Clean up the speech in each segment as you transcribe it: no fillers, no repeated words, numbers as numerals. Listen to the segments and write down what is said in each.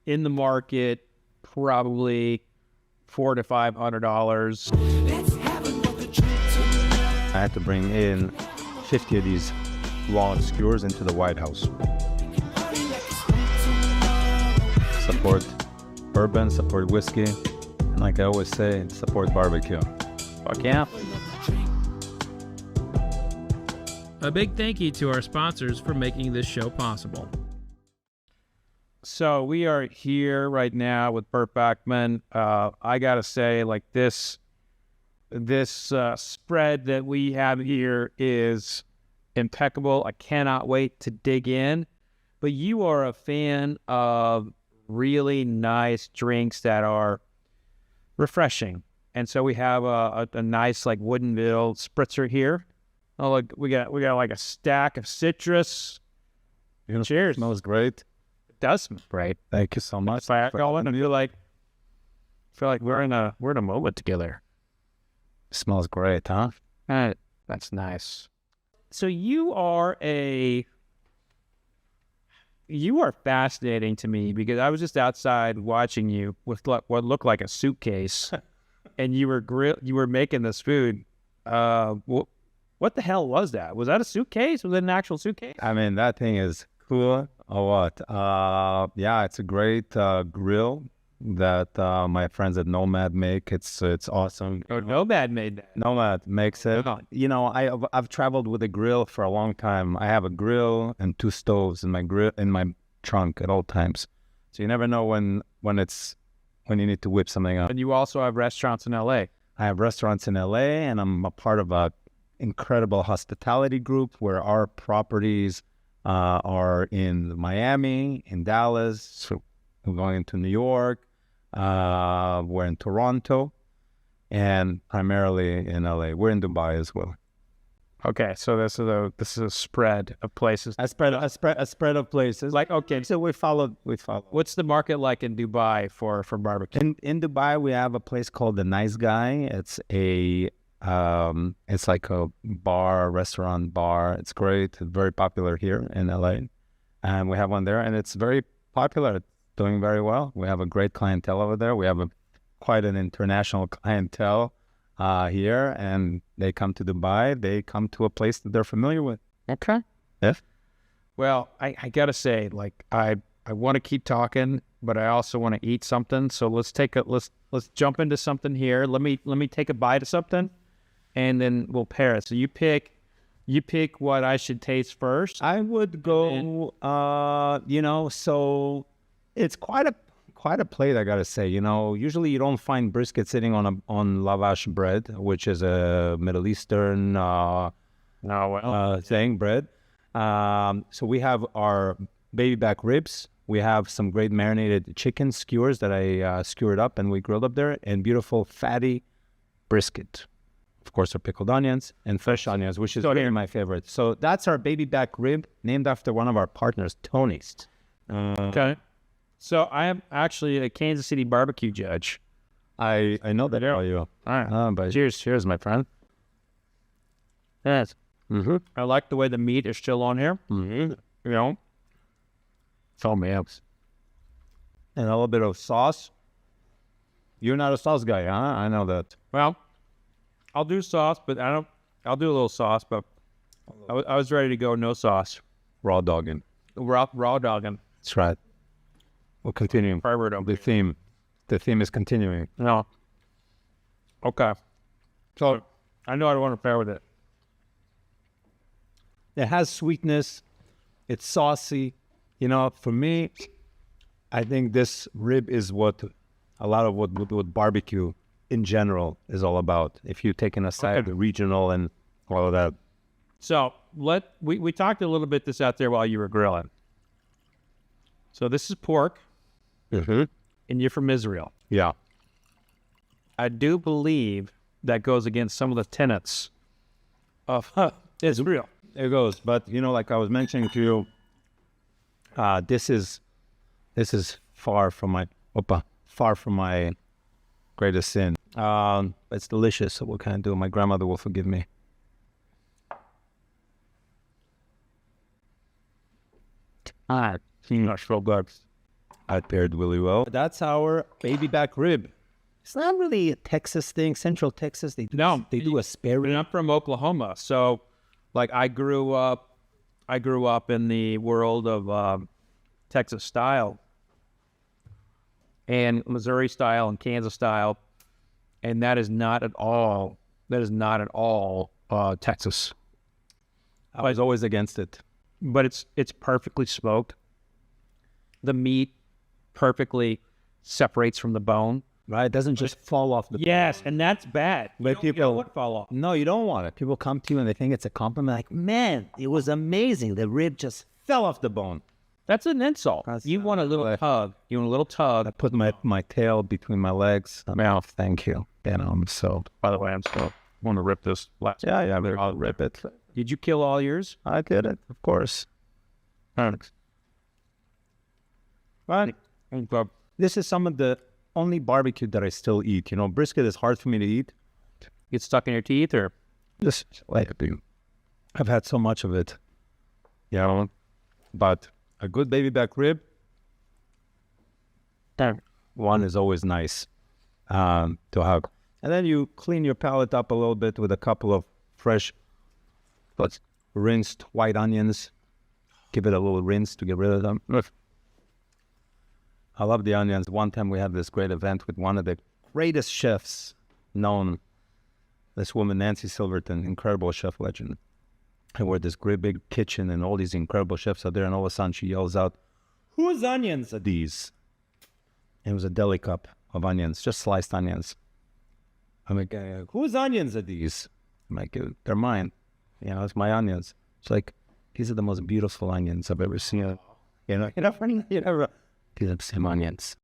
in the market, probably $400 to $500. I had to bring in 50 of these long skewers into the White House. Support bourbon, support whiskey, and like I always say, support barbecue. Fuck yeah. A big thank you to our sponsors for making this show possible. So we are here right now with Burt Bakman. I gotta say, like this spread that we have here is impeccable. I cannot wait to dig in. But you are a fan of really nice drinks that are refreshing, and so we have a nice like Woodenville spritzer here. Oh, look, we got like a stack of citrus. Cheers. Smells great. It does smell great. Thank you so much. I feel like we're in a moment together. Smells great, huh? That's nice. So you are fascinating to me because I was just outside watching you with what looked like a suitcase, and you were making this food. What the hell was that? Was that a suitcase? Was it an actual suitcase? I mean, that thing is cool or what? Yeah, it's a great grill that my friends at Nomad make. It's awesome. Oh, Nomad made that. Nomad makes it. You know, I've traveled with a grill for a long time. I have a grill and 2 stoves in my trunk at all times. So you never know when you need to whip something up. And you also have restaurants in LA. I have restaurants in LA, and I'm a part of a incredible hospitality group where our properties are in Miami, in Dallas. So we're going into New York. We're in Toronto, and primarily in LA. We're in Dubai as well. Okay, so this is a spread of places. A spread of places. Like, okay, so we follow. What's the market like in Dubai for barbecue? In Dubai, we have a place called The Nice Guy. It's it's like a restaurant bar. It's great. It's very popular here in LA, and we have one there, and it's very popular. It's doing very well. We have a great clientele over there. We have quite an international clientele here, and they come to Dubai. They come to a place that they're familiar with. Okay. Yes. Well, I gotta say, like I want to keep talking, but I also want to eat something. So let's jump into something here. Let me take a bite of something, and then we'll pair it. So you pick what I should taste first. I would go. So it's quite a plate, I gotta say. Usually you don't find brisket sitting on lavash bread, which is a Middle Eastern thing, bread. So we have our baby back ribs. We have some great marinated chicken skewers that I skewered up and we grilled up there, and beautiful fatty brisket. Of course, our pickled onions and fresh onions, which is really my favorite. So that's our baby back rib, named after one of our partners, Tony's. Okay. So I am actually a Kansas City barbecue judge. I know that. All you. right. But Cheers, my friend. Yes. Mm-hmm. I like the way the meat is still on here. Mm-hmm. Fill me up. And a little bit of sauce. You're not a sauce guy, huh? I know that. Well, I'll do sauce, but I'll do a little sauce, but I was ready to go no sauce. Raw dogging. Raw dogging. That's right. We'll continue. The theme is continuing. No. Okay. So I know I don't want to pair with it. It has sweetness. It's saucy. For me, I think this rib is what a lot of what barbecue in general is all about. If you're taking aside the regional and all of that. So we talked a little bit this out there while you were grilling. So this is pork. Mm-hmm. And you're from Israel. Yeah. I do believe that goes against some of the tenets of Israel. It goes, but like I was mentioning to you, this is far from my greatest sin. It's delicious. So what can I do? My grandmother will forgive me. That's so good. That paired really well. That's our baby back rib. It's not really a Texas thing. Central Texas, they do a spare rib. And I'm from Oklahoma, so like I grew up in the world of Texas style and Missouri style and Kansas style, and that is not at all Texas. I was always against it. But it's perfectly smoked. The meat perfectly separates from the bone. Right? It doesn't just fall off the Yes, and that's bad. But You don't want it to fall off. No, you don't want it. People come to you and they think it's a compliment. Like, man, it was amazing. The rib just fell off the bone. That's an insult. You want a little tug. You want a little tug. I put my tail between my legs. Mouth, thank you. And I'm so. By the way, I'm still want to rip this last. Yeah, I'll rip it. Did you kill all yours? I did it, of course. Thanks. Right. This is some of the only barbecue that I still eat. You know, brisket is hard for me to eat. Get stuck in your teeth, or Just like I've had so much of it. Yeah, but a good baby back rib, one is always nice to have. And then you clean your palate up a little bit with a couple of fresh, but rinsed white onions. Give it a little rinse to get rid of them. I love the onions. One time we had this great event with one of the greatest chefs known, this woman, Nancy Silverton, incredible chef legend. And we're at this great big kitchen and all these incredible chefs are there, and all of a sudden she yells out, "Whose onions are these?" And it was a deli cup of onions, just sliced onions. I'm like, "Whose onions are these?" I'm like, "They're mine. You know, it's my onions." It's like, "These are the most beautiful onions I've ever seen." You know, these are the same onions.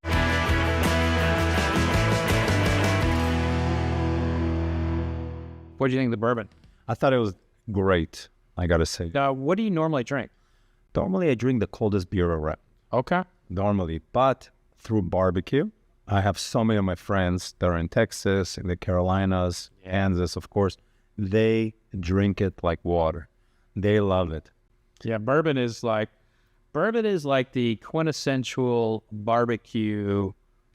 what do you think of the bourbon? I thought it was great, I gotta say. What do you normally drink? Normally I drink the coldest beer around. Okay. Normally, but through barbecue, I have so many of my friends that are in Texas, in the Carolinas, Kansas, of course. They drink it like water. They love it. Yeah, bourbon is like the quintessential barbecue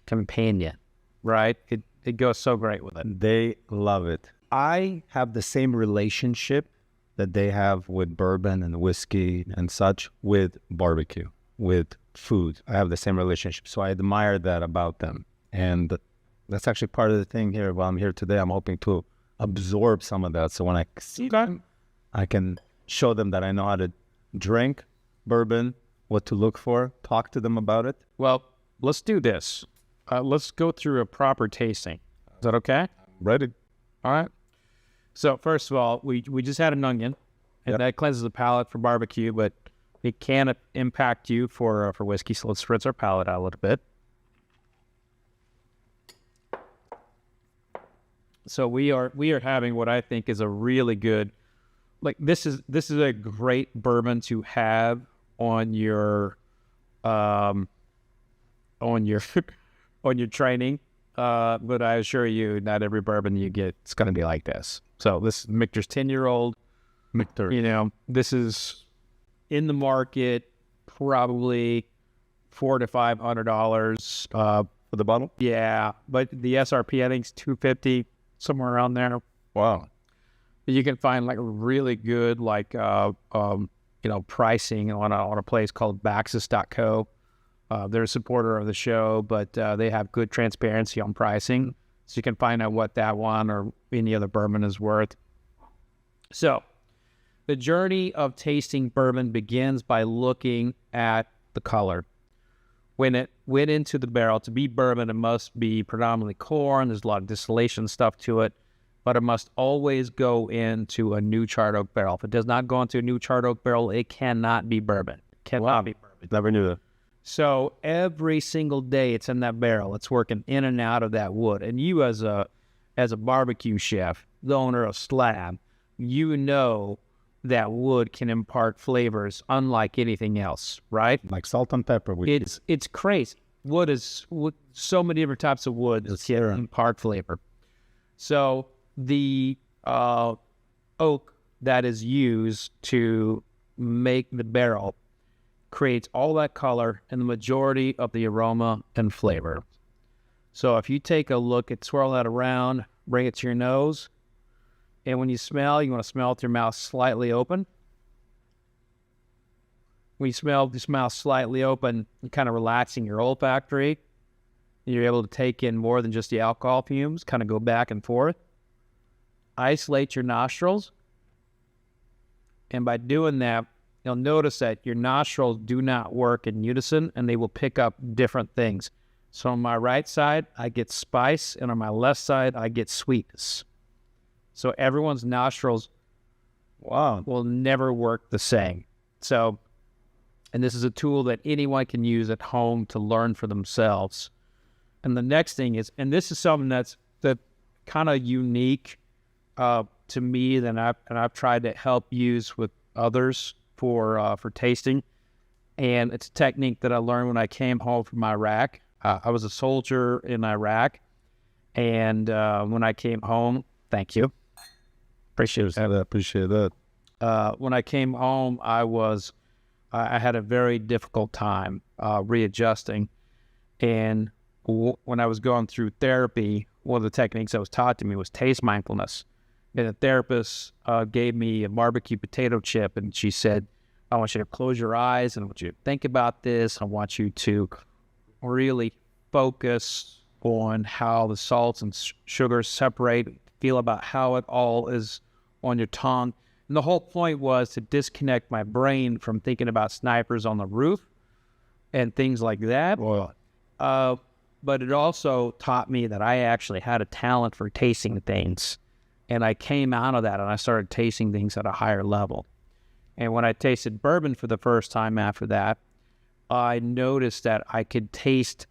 companion, right? It goes so great with it. They love it. I have the same relationship that they have with bourbon and whiskey and such with barbecue, with food. I have the same relationship. So I admire that about them. And that's actually part of the thing here. While I'm here today, I'm hoping to absorb some of that. So when I see them, I can show them that I know how to drink bourbon, what to look for, talk to them about it. Well, let's do this. Let's go through a proper tasting. Is that okay? Ready? All right. So first of all, we just had an onion, and that cleanses the palate for barbecue, but it can impact you for whiskey. So let's rinse our palate out a little bit. So we are having what I think is a really good, like this is a great bourbon to have on your on your training. But I assure you, not every bourbon you get is going to be like this. So this is Michter's 10-year-old. Michter. You know, this is in the market probably $400 to $500 For the bottle? Yeah, but the SRP I think is $250, somewhere around there. Wow. You can find like really good pricing on a place called BAXUS.co. They're a supporter of the show, but they have good transparency on pricing. So you can find out what that one or any other bourbon is worth. So the journey of tasting bourbon begins by looking at the color. When it went into the barrel, to be bourbon, it must be predominantly corn. There's a lot of distillation stuff to it, but it must always go into a new charred oak barrel. If it does not go into a new charred oak barrel, it cannot be bourbon. Cannot be bourbon. Never knew that. So every single day it's in that barrel. It's working in and out of that wood. And you as a barbecue chef, the owner of Slab, you know that wood can impart flavors unlike anything else, right? Like salt and pepper. It's crazy. Wood, so many different types of wood impart flavor. So the oak that is used to make the barrel creates all that color and the majority of the aroma and flavor. So if you take a look at, swirl that around, bring it to your nose, and when you smell, you want to smell with your mouth slightly open. When you smell this mouth slightly open, you're kind of relaxing your olfactory. You're able to take in more than just the alcohol fumes, kind of go back and forth. Isolate your nostrils. And by doing that, you'll notice that your nostrils do not work in unison and they will pick up different things. So on my right side, I get spice, and on my left side, I get sweetness. So everyone's nostrils will never work the same. So, and this is a tool that anyone can use at home to learn for themselves. And the next thing is, and this is something that's kind of unique to me, that I've tried to help use with others for tasting. And it's a technique that I learned when I came home from Iraq. I was a soldier in Iraq, and when I came home, thank you, appreciate that. When I came home, I had a very difficult time readjusting, and when I was going through therapy, one of the techniques that was taught to me was taste mindfulness. And the therapist gave me a barbecue potato chip, and she said, I want you to close your eyes, and I want you to think about this. I want you to really focus on how the salts and sugars separate, feel about how it all is on your tongue. And the whole point was to disconnect my brain from thinking about snipers on the roof and things like that. But it also taught me that I actually had a talent for tasting things. And I came out of that and I started tasting things at a higher level. And when I tasted bourbon for the first time after that, I noticed that I could taste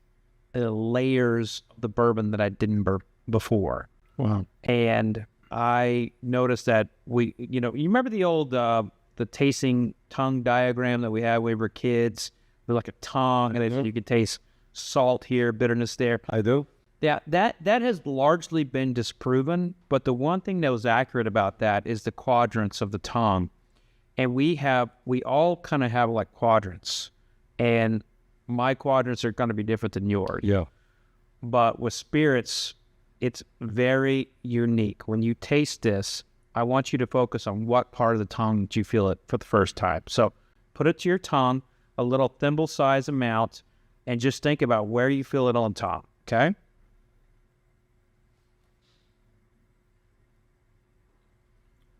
the layers of the bourbon that I didn't before. Wow. And I noticed that you remember the old, the tasting tongue diagram that we had when we were kids? With like a tongue, and you could taste salt here, bitterness there. I do. Yeah, that has largely been disproven, but the one thing that was accurate about that is the quadrants of the tongue. And we all kind of have like quadrants, and my quadrants are going to be different than yours. Yeah. But with spirits, it's very unique. When you taste this, I want you to focus on what part of the tongue that you feel it for the first time. So put it to your tongue, a little thimble size amount, and just think about where you feel it on top, okay?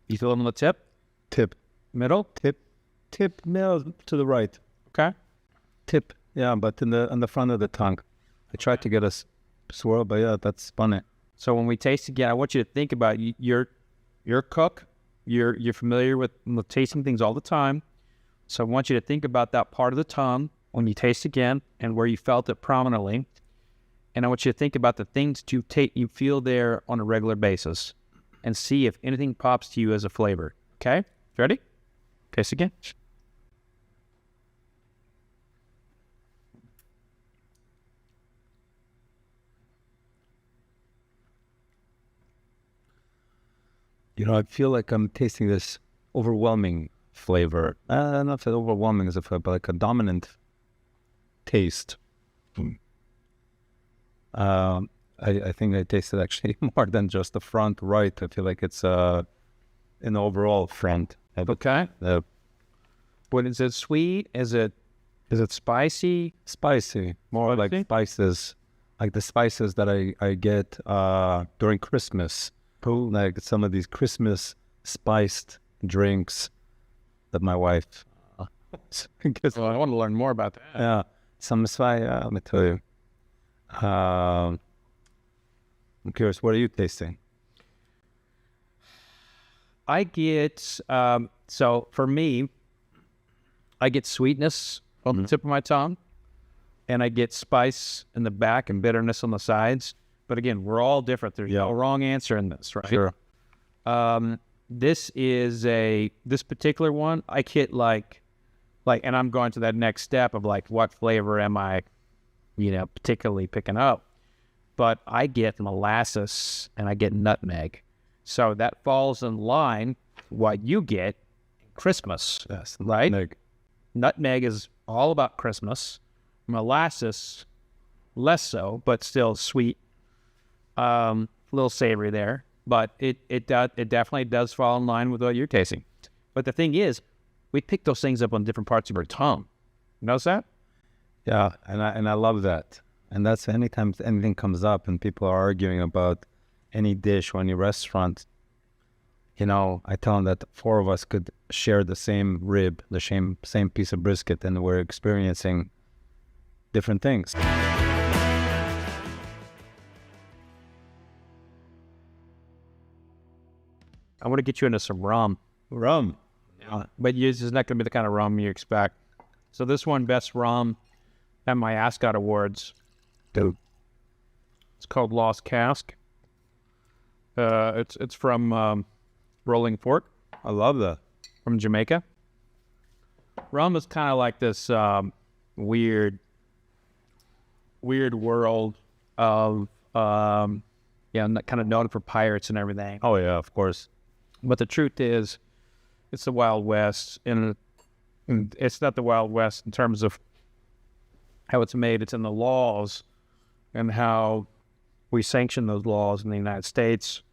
You feel it on the tip? Tip. Middle? Tip, no, to the right. Okay. Tip, yeah, but on the front of the tongue. I tried to get a swirl, but yeah, that's funny. So when we taste again, I want you to think about you're a cook. You're familiar with tasting things all the time. So I want you to think about that part of the tongue when you taste again and where you felt it prominently. And I want you to think about the things you feel there on a regular basis and see if anything pops to you as a flavor. Okay? Ready? Taste again. I feel like I'm tasting this overwhelming flavor. Not that overwhelming as a flavor, but like a dominant taste. I think I tasted actually more than just the front right. I feel like it's an overall front. Okay. What is it? Sweet? Is it spicy? Spicy. More like spices. Like the spices that I get during Christmas. Like some of these Christmas spiced drinks that my wife gets. Well, I want to learn more about that. Yeah. Some spice, let me tell you. I'm curious, what are you tasting? I get, so for me, I get sweetness on the tip of my tongue, and I get spice in the back and bitterness on the sides. But again, we're all different. There's no wrong answer in this, right? Sure. This particular one, I get like, and I'm going to that next step of like, what flavor am I, particularly picking up? But I get molasses and I get nutmeg. So that falls in line what you get Christmas, yes, right? nutmeg. Nutmeg is all about Christmas. Molasses, less so, but still sweet. A little savory there, but it definitely does fall in line with what you're tasting. But the thing is, we pick those things up on different parts of our tongue. You notice that? Yeah, and I love that. And that's anytime anything comes up and people are arguing about any dish or any restaurant, you know, I tell them that 4 of us could share the same rib, the same piece of brisket, and we're experiencing different things. I want to get you into some rum. Rum. But this is not going to be the kind of rum you expect. So this one, best rum at my Ascot Awards. Dude. It's called Lost Cask. It's from Rolling Fork. I love that. From Jamaica. Rum is kind of like this weird world of, kind of known for pirates and everything. Oh, yeah, of course. But the truth is, it's the Wild West, and it's not the Wild West in terms of how it's made. It's in the laws and how we sanction those laws in the United States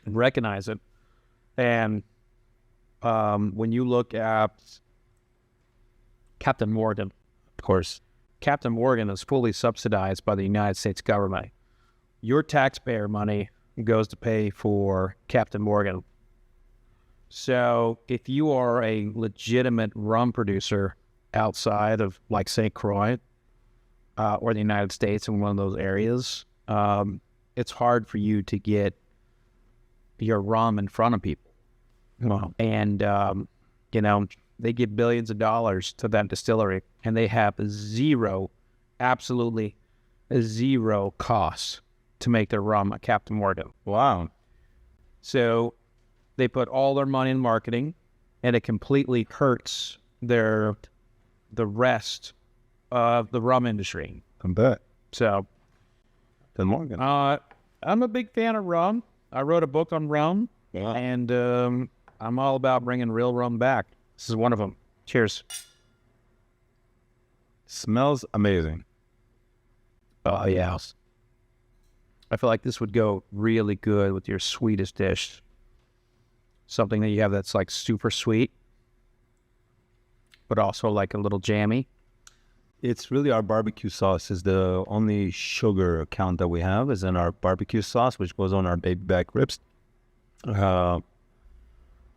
and recognize it. And when you look at Captain Morgan, of course, Captain Morgan is fully subsidized by the United States government. Your taxpayer money goes to pay for Captain Morgan. So if you are a legitimate rum producer outside of, like, St. Croix or the United States in one of those areas, it's hard for you to get your rum in front of people. Wow. And, they give billions of dollars to that distillery, and they have absolutely zero costs to make their rum a Captain Morgan. Wow. So they put all their money in marketing, and it completely hurts the rest of the rum industry. I bet. So, Captain Morgan. I'm a big fan of rum. I wrote a book on rum, Yeah. and I'm all about bringing real rum back. This is one of them. Cheers. Smells amazing. Oh, yeah. I feel like this would go really good with your sweetest dish. Something that you have that's like super sweet, but also like a little jammy. It's really our barbecue sauce is the only sugar count that we have is in our barbecue sauce, which goes on our baby back ribs.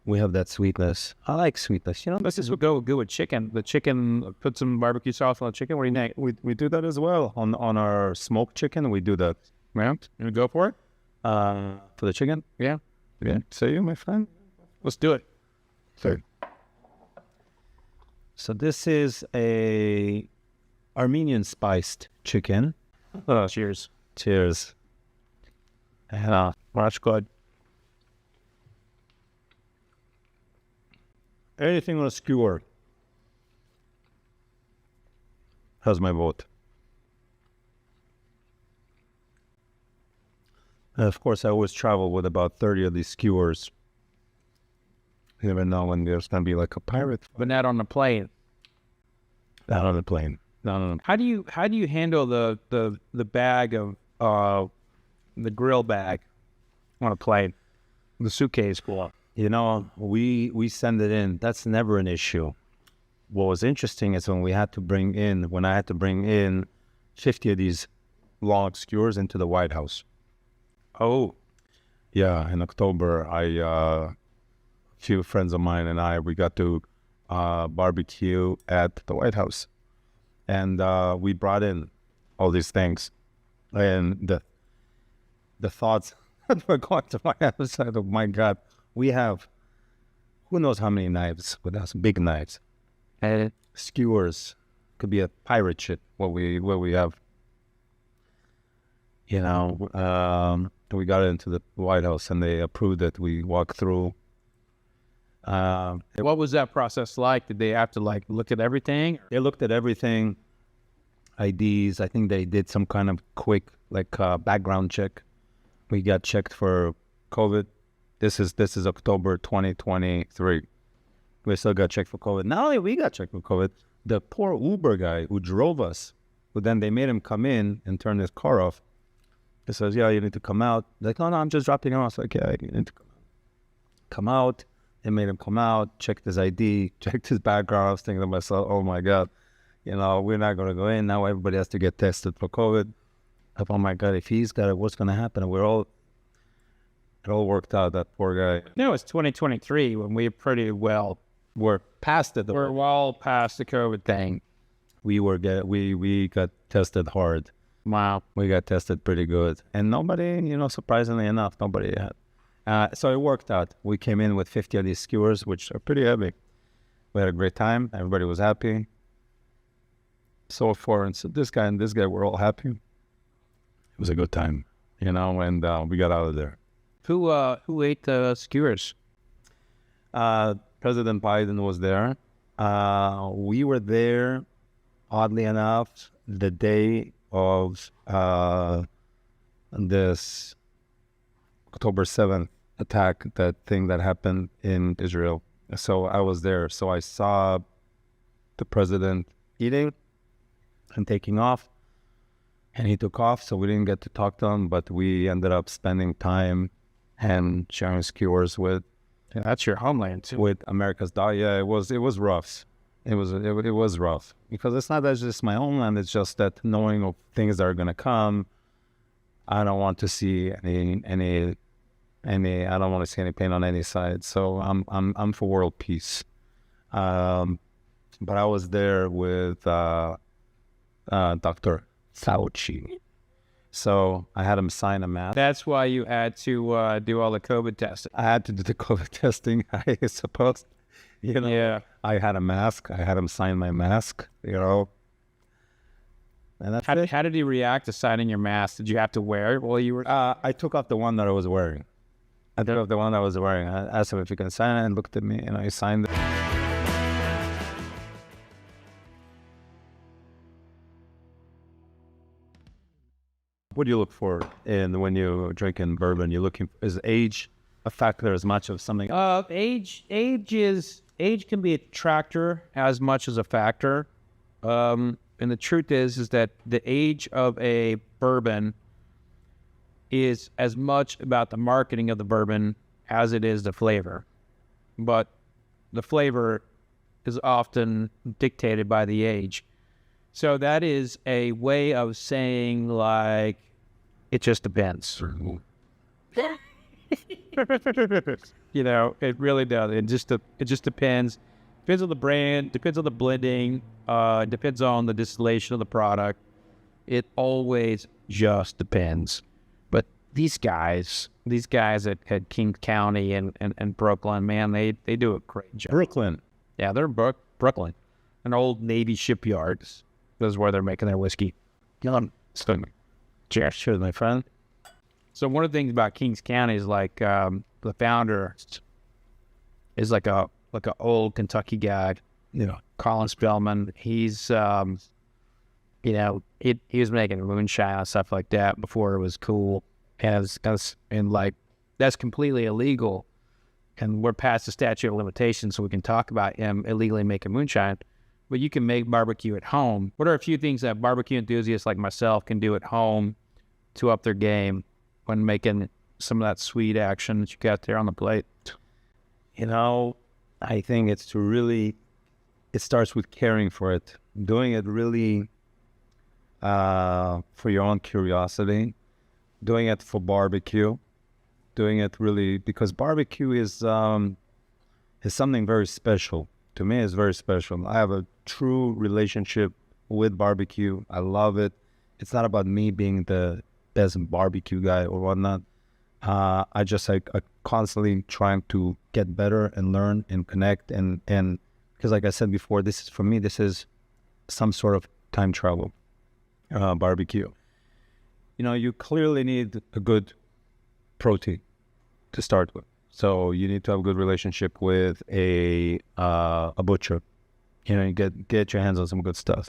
We have that sweetness. I like sweetness, you know. This would go good with chicken. The chicken, put some barbecue sauce on the chicken. What do you think? We do that as well on our smoked chicken. We do that. Yeah, you wanna go for it? For the chicken. Yeah. Yeah. So you, my friend. Let's do it. Sure. So this is a Armenian spiced chicken. Oh, cheers. Cheers. Well, that's good. Anything on a skewer has my vote. And of course, I always travel with about 30 of these skewers. You never know when there's going to be like a pirate. But not on the plane. Not on the plane. No. How do you handle the bag of the grill bag on a plane? The suitcase full. You know, we send it in. That's never an issue. What was interesting is when I had to bring in 50 of these long skewers into the White House. Oh. Yeah, in October, a few friends of mine and we got to barbecue at the White House. And we brought in all these things. And the thoughts that were going to my head was like, oh my God, we have who knows how many knives with us, big knives. And skewers. Could be a pirate ship, what we have. You know, we got into the White House and they approved it. We walked through. What was that process like? Did they have to like look at everything? They looked at everything, IDs. I think they did some kind of quick background check. We got checked for COVID. This is October 2023. We still got checked for COVID. Not only we got checked for COVID, The poor Uber guy who drove us, but then they made him come in and turn his car off. He says, yeah, you need to come out. Like, no, I'm just dropping him off. Like, yeah, you need to come out. They made him come out, checked his ID, checked his background. I was thinking to myself, oh my God, we're not going to go in. Now everybody has to get tested for COVID. Oh my God, if he's got it, what's going to happen? It all worked out, that poor guy. No, it's 2023 when we're past it. We're well past the COVID thing. We got tested hard. Wow. We got tested pretty good. And nobody, surprisingly enough, nobody had. So it worked out. We came in with 50 of these skewers, which are pretty heavy. We had a great time. Everybody was happy. So far, and so this guy and this guy were all happy. It was a good time, and we got out of there. Who ate the skewers? President Biden was there. We were there, oddly enough, the day of this October 7th attack, that thing that happened in Israel. So I was there. So I saw the president eating and taking off, and he took off. So we didn't get to talk to him, but we ended up spending time and sharing skewers with. Yeah, that's your homeland too. With America's dog. Yeah, it was rough. It was rough because it's not that just my homeland. It's just that knowing of things that are gonna come. I don't want to see any. I don't want to see any pain on any side. So I'm for world peace. But I was there with Dr. Fauci. So I had him sign a mask. That's why you had to do all the COVID testing. I had to do the COVID testing, I suppose. Yeah. I had a mask. I had him sign my mask, And that's it. How did he react to signing your mask? Did you have to wear it while you were? I took off the one that I was wearing. I asked him if he can sign it, and looked at me, and I signed it. What do you look for when you're drinking bourbon? You're looking, is age a factor as much of something? Age can be a detractor as much as a factor. And the truth is that the age of a bourbon is as much about the marketing of the bourbon as it is the flavor. But the flavor is often dictated by the age. So that is a way of saying, like, it just depends. It really does. It just depends. Depends on the brand, depends on the blending, depends on the distillation of the product. It always just depends. But these guys at King County and Brooklyn, man, they do a great job. Brooklyn. Yeah, they're Brooklyn. An old Navy shipyard. This is where they're making their whiskey. Cheers, my friend. So one of the things about Kings County is like the founder is like a old Kentucky guy. Colin Spellman. He's he was making moonshine and stuff like that before it was cool, and that's completely illegal. And we're past the statute of limitations, so we can talk about him illegally making moonshine. But you can make barbecue at home. What are a few things that barbecue enthusiasts like myself can do at home to up their game when making some of that sweet action that you got there on the plate? I think it starts with caring for it, doing it really for your own curiosity, doing it for barbecue, doing it really because barbecue is something very special. To me, it's very special. I have a true relationship with barbecue. I love it. It's not about me being the best barbecue guy or whatnot. I constantly trying to get better and learn and connect and because like I said before, this is some sort of time travel. Barbecue. You clearly need a good protein to start with. So you need to have a good relationship with a butcher. You get your hands on some good stuff.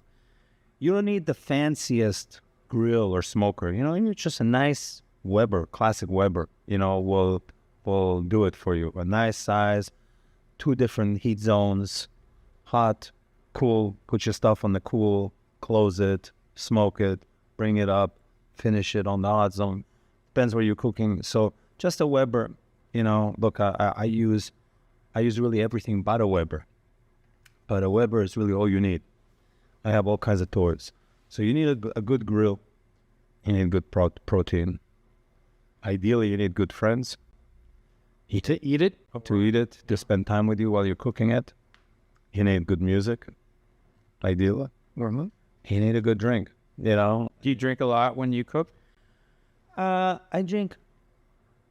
You don't need the fanciest grill or smoker. You need just a nice Weber, classic Weber. Will do it for you. A nice size, 2 different heat zones, hot, cool, put your stuff on the cool, close it, smoke it, bring it up, finish it on the hot zone. Depends where you're cooking. So just a Weber, look, I use really everything but a Weber. But a Weber is really all you need. I have all kinds of toys. So you need a good grill. You need good protein. Ideally, you need good friends. To eat it? To spend time with you while you're cooking it. You need good music. Ideally. Mm-hmm. You need a good drink, Do you drink a lot when you cook? I drink.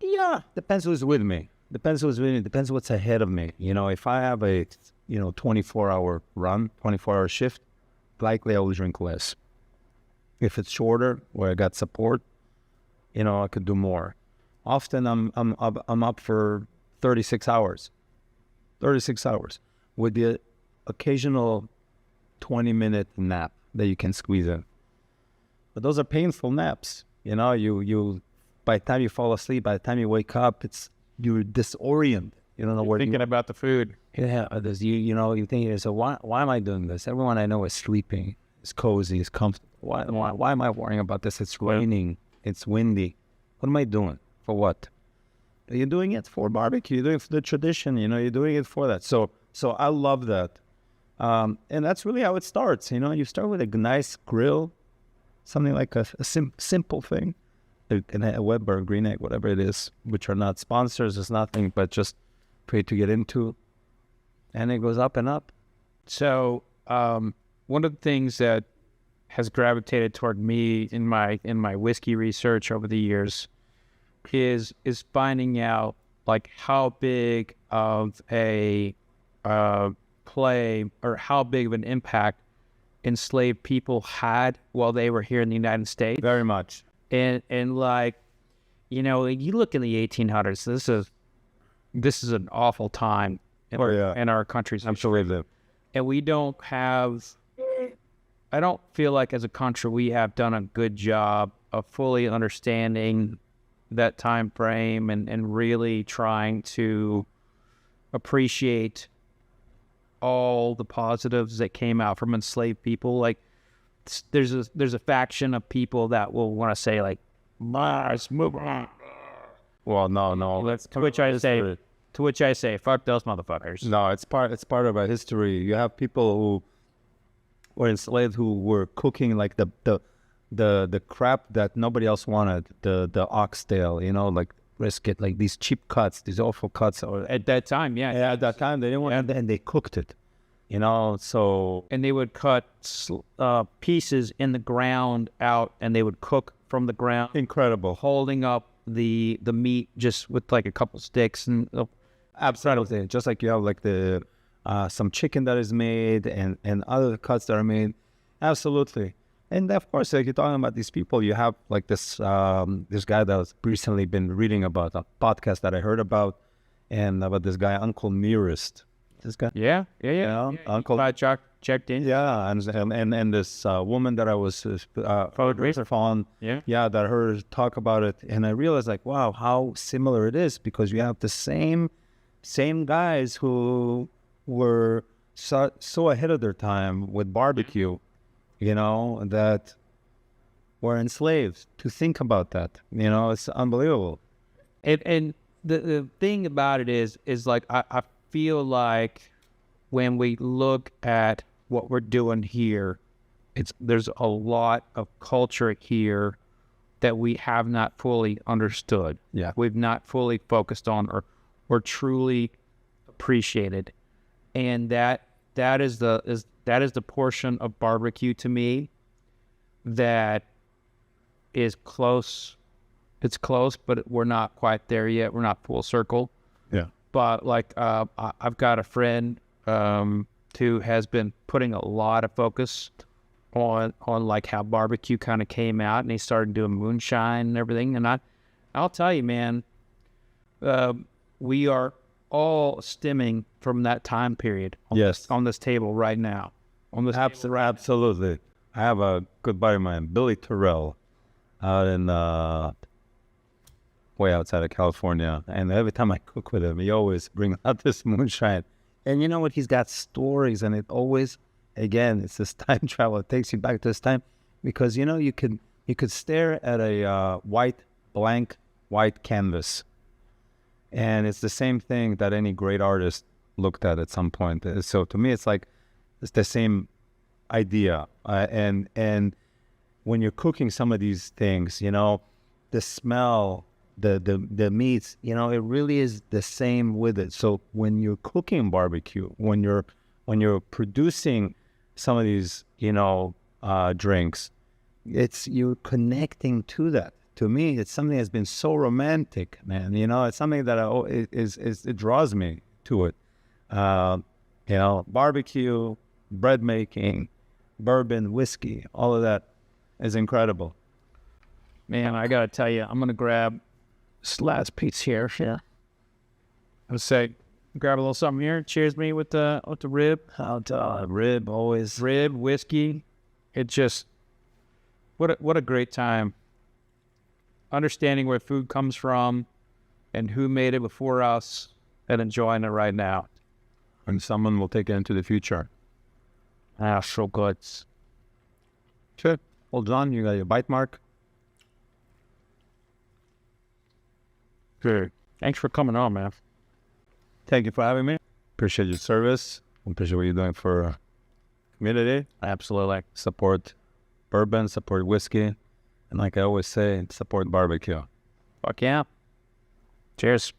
Yeah, depends who's with me. Depends what's ahead of me. If I have a 24-hour run, 24-hour shift, likely I will drink less. If it's shorter, where I got support, I could do more. Often I'm up for 36 hours. 36 hours with the occasional 20-minute nap that you can squeeze in. But those are painful naps. You by the time you fall asleep, by the time you wake up, you're disoriented. You don't know where thinking about the food. Yeah, you think, so why am I doing this? Everyone I know is sleeping, is cozy, is comfortable. Why am I worrying about this? It's raining, it's windy. What am I doing? For what? You're doing it for barbecue. You're doing it for the tradition. You're doing it for that. So I love that. And that's really how it starts. You start with a nice grill, something like a simple thing, a Weber, a Green Egg, whatever it is, which are not sponsors. It's nothing but just for you to get into. And it goes up and up. So one of the things that has gravitated toward me in my whiskey research over the years is finding out like how big of a play or how big of an impact enslaved people had while they were here in the United States. Very much. And like, you look in the 1800s, this is an awful time in our country's history. Absolutely. And we don't have, I don't feel like as a country we have done a good job of fully understanding that time frame and really trying to appreciate all the positives that came out from enslaved people. Like there's a faction of people that will want to say like, let's move on. Well, no. To which I say, fuck those motherfuckers. No, it's part of our history. You have people who were enslaved who were cooking like the crap that nobody else wanted, the oxtail, like brisket, like these cheap cuts, these awful cuts. Or at that time, yeah. At that time, they didn't want, and they cooked it, so. And they would cut pieces in the ground out, and they would cook from the ground. Incredible. Holding up the meat just with like a couple sticks and. Absolutely. Just like you have like the some chicken that is made and other cuts that are made. Absolutely. And of course, like you're talking about these people, you have like this guy that I've recently been reading about, a podcast that I heard about, and about this guy, Uncle Nearest. This guy. Yeah. Uncle. I checked in. Yeah, and this woman that I was on. Yeah, that I heard her talk about it, and I realized like, wow, how similar it is, because you have the same guys who were so ahead of their time with barbecue, that were enslaved. To think about that, it's unbelievable. And the thing about it is like I feel like when we look at what we're doing here, there's a lot of culture here that we have not fully understood. Yeah, we've not fully focused on or truly appreciated, and that is the portion of barbecue to me that is close. It's close, but we're not quite there yet. We're not full circle. Yeah. But like I've got a friend who has been putting a lot of focus on like how barbecue kind of came out, and he started doing moonshine and everything. And I'll tell you, man, we are all stemming from that time period. On this table right now. Absolutely. I have a good buddy of mine, Billy Terrell, out in way outside of California, and every time I cook with him, he always brings out this moonshine. And you know what? He's got stories, and it always again, it's this time travel. It takes you back to this time because, you know, you could stare at a blank white canvas, and it's the same thing that any great artist looked at some point. So to me, it's like it's the same idea. And when you're cooking some of these things, you know, the smell, the meats, you know, it really is the same with it. So when you're cooking barbecue, when you're producing some of these, you know, drinks, it's you're connecting to that. To me, it's something that's been so romantic, man. You know, it's something that it draws me to it. You know, barbecue, bread making, bourbon, whiskey, all of that is incredible. Man, I gotta tell you, I'm gonna grab this last piece here. Yeah. I would say, grab a little something here. Cheers me with the rib. Rib, always. Rib, whiskey. It just, what a great time. Understanding where food comes from and who made it before us and enjoying it right now. And someone will take it into the future. Ah, so good. Sure. Well, John, you got your bite mark. Good. Thanks for coming on, man. Thank you for having me. Appreciate your service. Appreciate what you're doing for community. Absolutely. Support bourbon, support whiskey. And like I always say, support barbecue. Fuck yeah. Cheers.